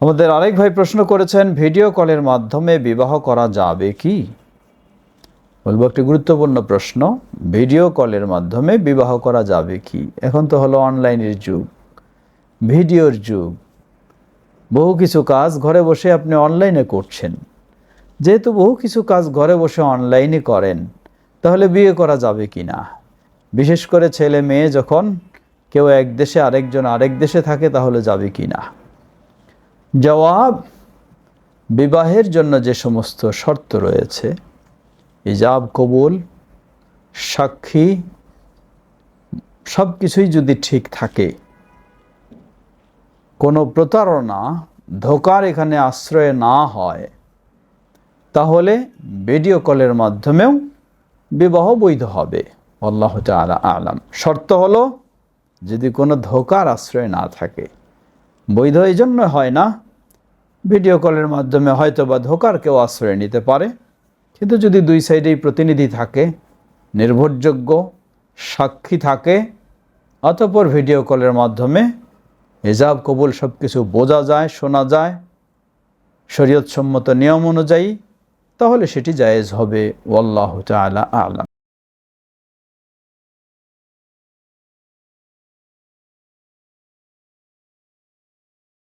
আমাদের আরেক ভাই প্রশ্ন করেছেন, ভিডিও কলের মাধ্যমে বিবাহ করা যাবে কি? বলবো একটি গুরুত্বপূর্ণ প্রশ্ন। ভিডিও কলের মাধ্যমে বিবাহ করা যাবে কি? এখন তো হলো অনলাইনের যুগ, ভিডিওর যুগ। বহু কিছু কাজ ঘরে বসে আপনি অনলাইনে করছেন। যেহেতু বহু কিছু কাজ ঘরে বসে অনলাইনে করেন, তাহলে বিয়ে করা যাবে কি না? বিশেষ করে ছেলে মেয়ে যখন কেউ এক দেশে আরেকজন আরেক দেশে থাকে, তাহলে যাবে কি না? জবাব, বিবাহের জন্য যে সমস্ত শর্ত রয়েছে, ইজাব কবুল, সাক্ষী, সব কিছুই যদি ঠিক থাকে, কোনো প্রতারণা ধোঁকার এখানে আশ্রয় না হয়, তাহলে ভিডিও কলের মাধ্যমেও বিবাহ বৈধ হবে। আল্লাহু তাআলা আ'লাম। শর্ত হলো যদি কোনো ধোঁকার আশ্রয় না থাকে। বৈধ এই জন্য হয় না, ভিডিও কলের মাধ্যমে হয়তো বা ধোঁকার কেউ আশ্রয় নিতে পারে, কিন্তু যদি দুই সাইডেই প্রতিনিধি থাকে, নির্ভরযোগ্য সাক্ষী থাকে, অতঃপর ভিডিও কলের মাধ্যমে হিজাব কবুল সব কিছু বোঝা যায়, শোনা যায় শরীয়তসম্মত নিয়ম অনুযায়ী, তাহলে সেটি জায়েজ হবে। আল্লাহু তাআলা আ'লাম।